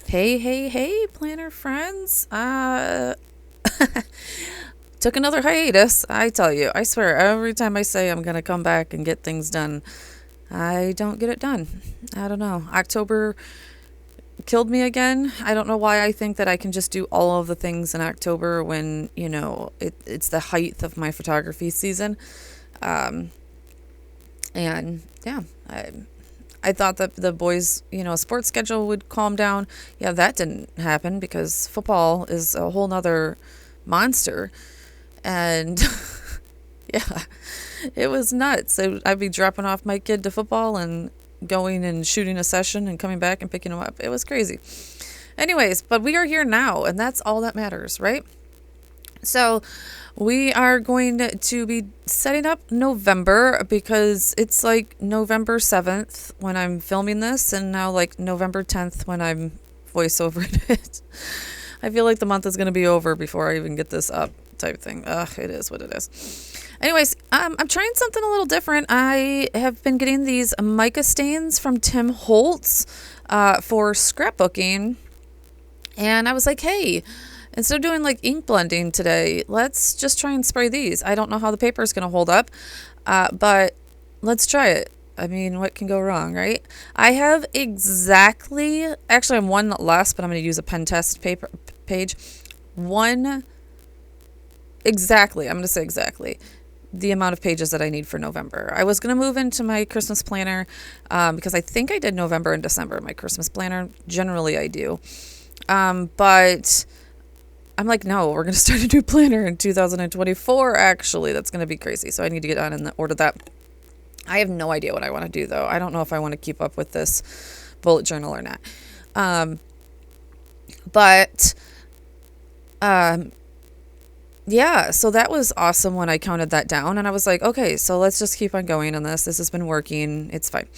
Hey, hey, hey, planner friends. Took another hiatus. I tell you, I swear, every time I say I'm going to come back and get things done, I don't get it done. I don't know. October killed me again. I don't know why I think that I can just do all of the things in October when, it's the height of my photography season. Um, and yeah, I thought that the boys, sports schedule would calm down. Yeah, that didn't happen because football is a whole nother monster. And yeah, it was nuts. I'd be dropping off my kid to football and going and shooting a session and coming back and picking him up. It was crazy. Anyways, but we are here now, and that's all that matters, right? So we are going to be setting up November because it's like November 7th when I'm filming this, and now like November 10th when I'm voiceovering it. I feel like the month is going to be over before I even get this up type thing. Ugh, it is what it is. Anyways, I'm trying something a little different. I have been getting these mica stains from Tim Holtz for scrapbooking. And I was like, hey, instead of doing like ink blending today, let's just try and spray these. I don't know how the paper is going to hold up, but let's try it. I mean, what can go wrong, right? I have actually I'm one less, but I'm going to use a pen test paper page. I'm going to say exactly the amount of pages that I need for November. I was going to move into my Christmas planner because I think I did November and December, my Christmas planner. Generally, I do. But I'm like, no, we're going to start a new planner in 2024, actually. That's going to be crazy. So I need to get on and order that. I have no idea what I want to do, though. I don't know if I want to keep up with this bullet journal or not. But yeah, so that was awesome when I counted that down. And I was like, okay, so let's just keep on going on this. This has been working. It's fine.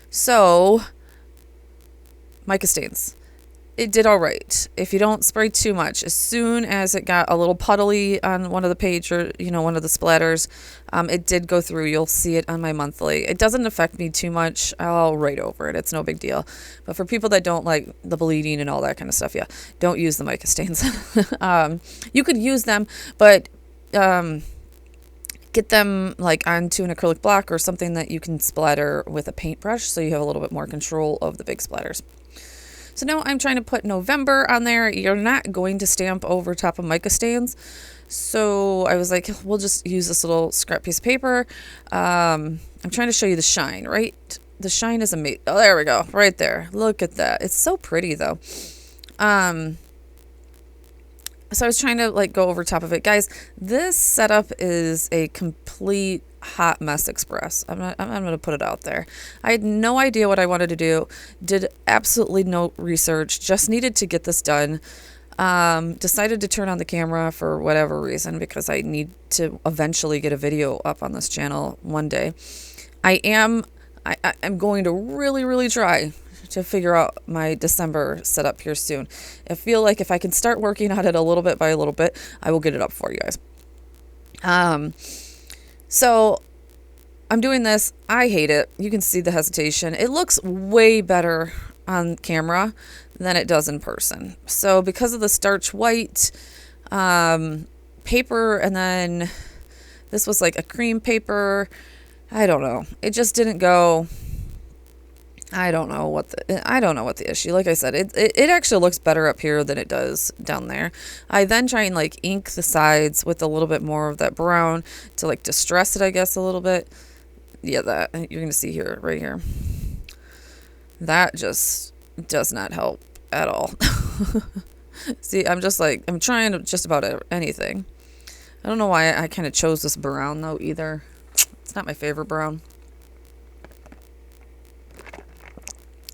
So, mica stains. It did all right. If you don't spray too much, as soon as it got a little puddly on one of the page or, one of the splatters, it did go through. You'll see it on my monthly. It doesn't affect me too much. I'll write over it. It's no big deal. But for people that don't like the bleeding and all that kind of stuff, yeah, don't use the mica stains. You could use them, but get them like onto an acrylic block or something that you can splatter with a paintbrush so you have a little bit more control of the big splatters. So now I'm trying to put November on there. You're not going to stamp over top of mica stains. So I was like, we'll just use this little scrap piece of paper. I'm trying to show you the shine, right? The shine is amazing. Oh, there we go. Right there. Look at that. It's so pretty though. So I was trying to like go over top of it. Guys, this setup is a complete hot mess express. I'm going to put it out there. I had no idea what I wanted to do. Did absolutely no research. Just needed to get this done. Decided to turn on the camera for whatever reason because I need to eventually get a video up on this channel one day. I'm going to really, really try to figure out my December setup here soon. I feel like if I can start working on it a little bit by a little bit, I will get it up for you guys. So I'm doing this. I hate it. You can see the hesitation. It looks way better on camera than it does in person. So because of the starch white paper, and then this was like a cream paper, I don't know. It just didn't go. I don't know what the issue. Like I said, it actually looks better up here than it does down there. I then try and like ink the sides with a little bit more of that brown to like distress it, I guess, a little bit. Yeah, that you're gonna see here, right here. That just does not help at all. See, I'm trying just about anything. I don't know why I kind of chose this brown though either. It's not my favorite brown.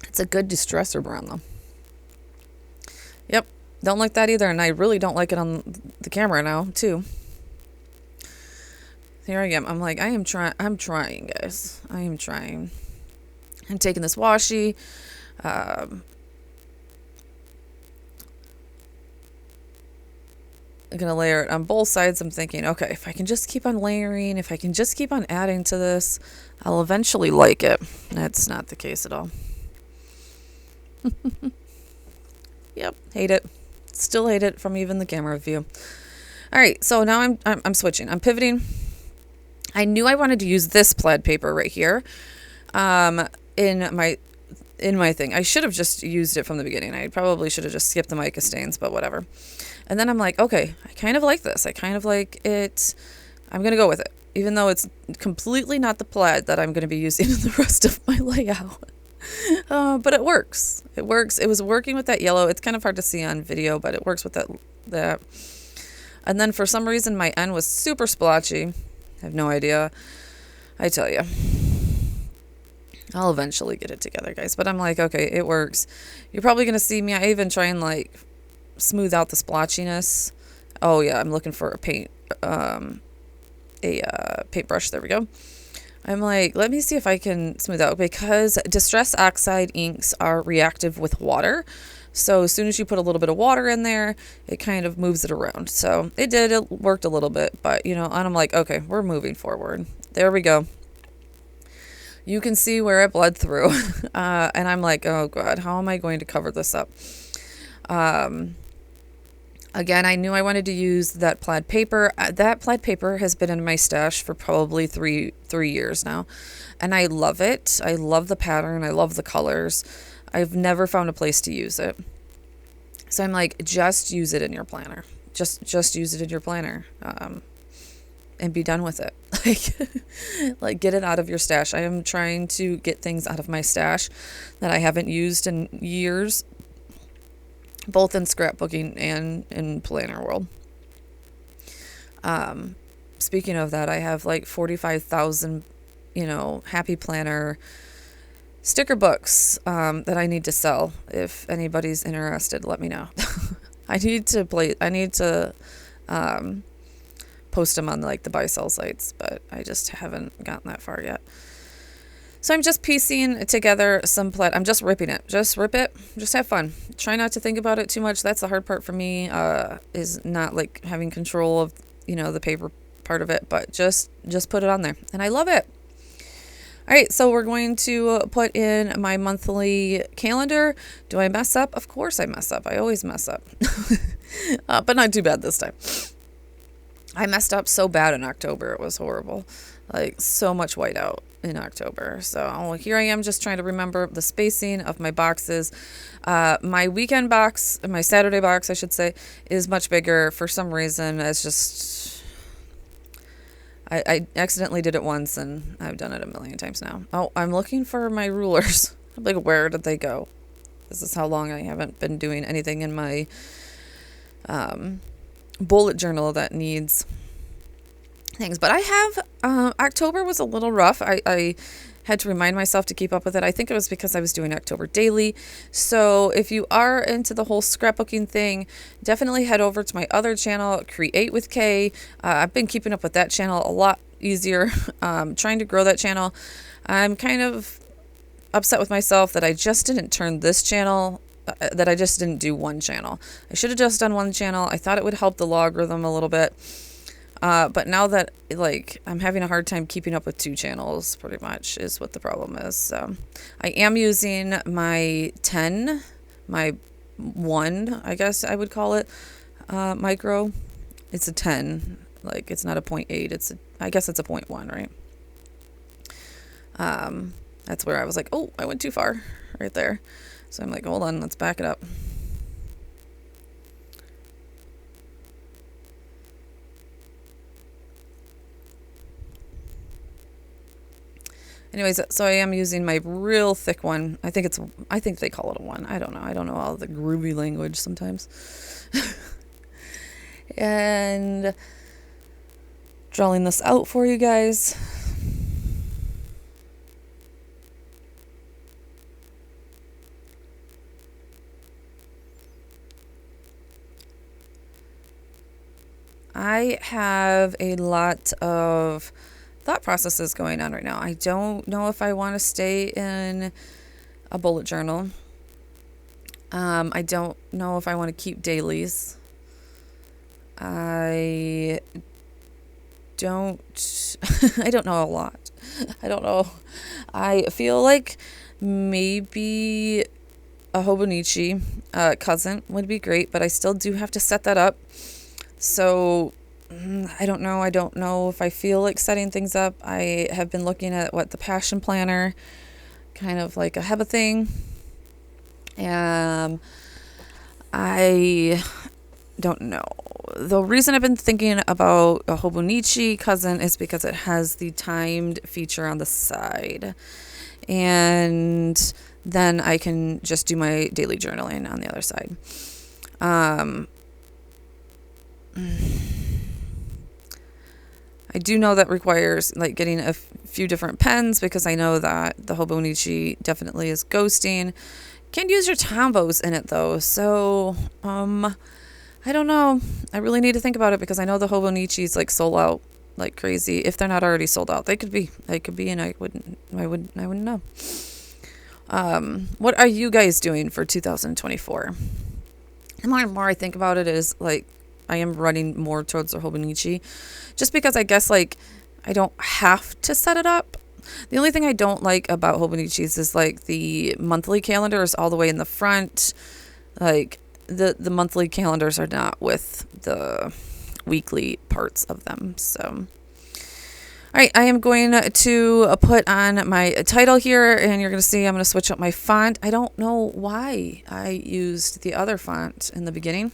It's a good distressor brown, though. Yep, don't like that either, and I really don't like it on the camera now, too. Here I am. I'm like, I'm trying, guys. I am trying. I'm taking this washi. I'm going to layer it on both sides. I'm thinking, okay, if I can just keep on layering, if I can just keep on adding to this, I'll eventually like it. That's not the case at all. Yep, hate it. Still hate it from even the camera view. All right, so now I'm switching. I'm pivoting. I knew I wanted to use this plaid paper right here in my thing. I should have just used it from the beginning. I probably should have just skipped the mica stains, but whatever. And then I'm like, okay, I kind of like this. I kind of like it. I'm going to go with it, even though it's completely not the plaid that I'm going to be using in the rest of my layout. But it works. It works. It was working with that yellow. It's kind of hard to see on video, but it works with that. And then for some reason, my end was super splotchy. I have no idea. I tell you. I'll eventually get it together, guys. But I'm like, okay, it works. You're probably going to see me. I even try and like smooth out the splotchiness. Oh yeah, I'm looking for a paintbrush. There we go. I'm like, let me see if I can smooth out, because Distress Oxide inks are reactive with water. So as soon as you put a little bit of water in there, it kind of moves it around. So it worked a little bit, but and I'm like, okay, we're moving forward. There we go. You can see where it bled through. And I'm like, oh God, how am I going to cover this up? Again, I knew I wanted to use that plaid paper. That plaid paper has been in my stash for probably three years now. And I love it. I love the pattern. I love the colors. I've never found a place to use it. So I'm like, just use it in your planner. Just use it in your planner. And be done with it. Like get it out of your stash. I am trying to get things out of my stash that I haven't used in years, both in scrapbooking and in planner world. Speaking of that, I have like 45,000, Happy Planner sticker books that I need to sell. If anybody's interested, let me know. I need to post them on like the buy sell sites, but I just haven't gotten that far yet. So I'm just piecing together some plaid. I'm just ripping it. Just rip it. Just have fun. Try not to think about it too much. That's the hard part for me, is not like having control of, the paper part of it, but just put it on there. And I love it. All right, so we're going to put in my monthly calendar. Do I mess up? Of course I mess up. I always mess up. But not too bad this time. I messed up so bad in October. It was horrible. Like so much whiteout in October. So here I am just trying to remember the spacing of my boxes. My weekend box, my Saturday box, I should say, is much bigger. For some reason, it's just... I accidentally did it once, and I've done it a million times now. Oh, I'm looking for my rulers. I'm like, where did they go? This is how long I haven't been doing anything in my bullet journal that needs things. But I have... October was a little rough. I had to remind myself to keep up with it. I think it was because I was doing October daily. So if you are into the whole scrapbooking thing, definitely head over to my other channel, Create with Kay. I've been keeping up with that channel a lot easier, trying to grow that channel. I'm kind of upset with myself that I just didn't turn this channel, that I just didn't do one channel. I should have just done one channel. I thought it would help the logarithm a little bit. But now that, like, I'm having a hard time keeping up with two channels, pretty much, is what the problem is. So I am using my 10, my 1, I guess I would call it, micro. It's a 10. Like, it's not a 0.8. I guess it's a 0.1, right? That's where I was like, oh, I went too far right there. So I'm like, hold on, let's back it up. Anyways, so I am using my real thick one. I think they call it a 1. I don't know. I don't know all the groovy language sometimes. And drawing this out for you guys. I have a lot of thought processes going on right now. I don't know if I want to stay in a bullet journal. I don't know if I want to keep dailies. I don't I don't know a lot. I don't know. I feel like maybe a Hobonichi cousin would be great, but I still do have to set that up. So I don't know. I don't know if I feel like setting things up. I have been looking at the passion planner, kind of like a Heba thing. I don't know. The reason I've been thinking about a Hobonichi cousin is because it has the timed feature on the side. And then I can just do my daily journaling on the other side. I do know that requires like getting a few different pens, because I know that the Hobonichi definitely is ghosting. Can't use your Tombos in it though, so I don't know. I really need to think about it, because I know the Hobonichis like sold out like crazy. If they're not already sold out, they could be, and I wouldn't know. What are you guys doing for 2024? The more and more I think about it, is like I am running more towards the Hobonichi, just because I guess like I don't have to set it up. The only thing I don't like about Hobonichis is like the monthly calendar is all the way in the front. Like the monthly calendars are not with the weekly parts of them. So, all right, I am going to put on my title here, and you're going to see I'm going to switch up my font. I don't know why I used the other font in the beginning.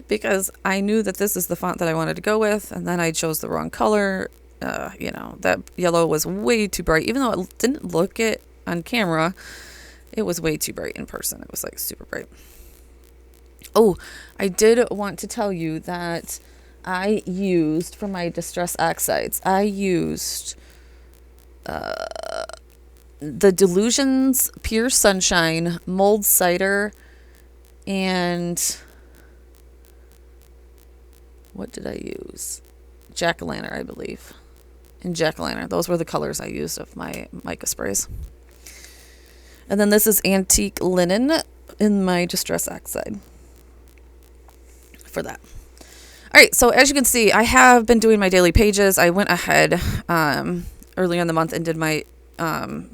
Because I knew that this is the font that I wanted to go with, and then I chose the wrong color. That yellow was way too bright. Even though it didn't look it on camera, it was way too bright in person. It was like super bright. Oh, I did want to tell you that I used, for my Distress Oxides, I used the Delusions Pure Sunshine Mulled Cider, and what did I use? Jack-o'-lantern, I believe. And jack-o'-lantern. Those were the colors I used of my mica sprays. And then this is Antique Linen in my Distress Oxide for that. All right, so as you can see, I have been doing my daily pages. I went ahead earlier in the month and did my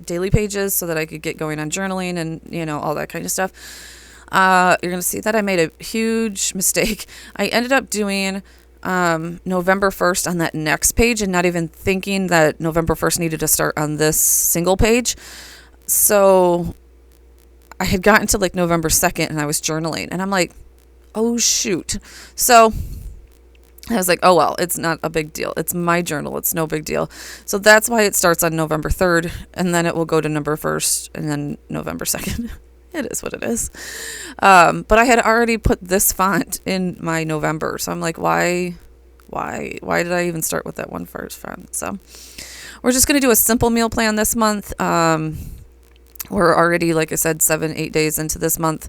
daily pages so that I could get going on journaling and, all that kind of stuff. You're going to see that I made a huge mistake. I ended up doing November 1st on that next page, and not even thinking that November 1st needed to start on this single page. So I had gotten to like November 2nd, and I was journaling, and I'm like, oh shoot. So I was like, oh well, it's not a big deal. It's my journal. It's no big deal. So that's why it starts on November 3rd, and then it will go to November 1st, and then November 2nd. It is what it is. But I had already put this font in my November. So I'm like, why did I even start with that one first font? So we're just going to do a simple meal plan this month. We're already, like I said, 7-8 days into this month.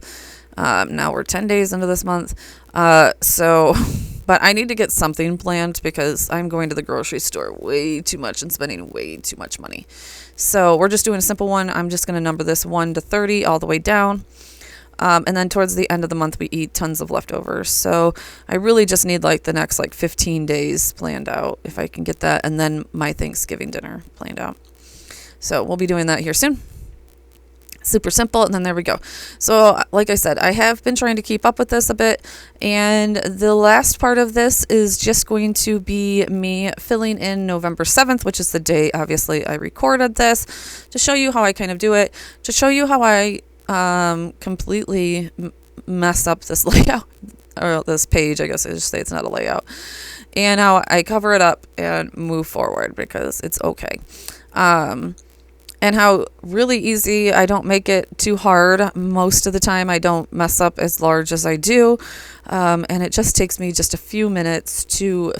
Now we're 10 days into this month. But I need to get something planned, because I'm going to the grocery store way too much and spending way too much money. So we're just doing a simple one. I'm just going to number this 1 to 30 all the way down. And then towards the end of the month, we eat tons of leftovers. So I really just need like the next 15 days planned out, if I can get that. And then my Thanksgiving dinner planned out. So we'll be doing that here soon. Super simple, and then there we go. So like I said, I have been trying to keep up with this a bit, and the last part of this is just going to be me filling in November 7th, which is the day obviously I recorded this, to show you how I kind of do it, to show you how I completely mess up this layout, or this page, I guess I should say. It's not a layout, and how I cover it up and move forward, because it's okay. And how really easy, I don't make it too hard. Most of the time I don't mess up as large as I do. And it just takes me just a few minutes to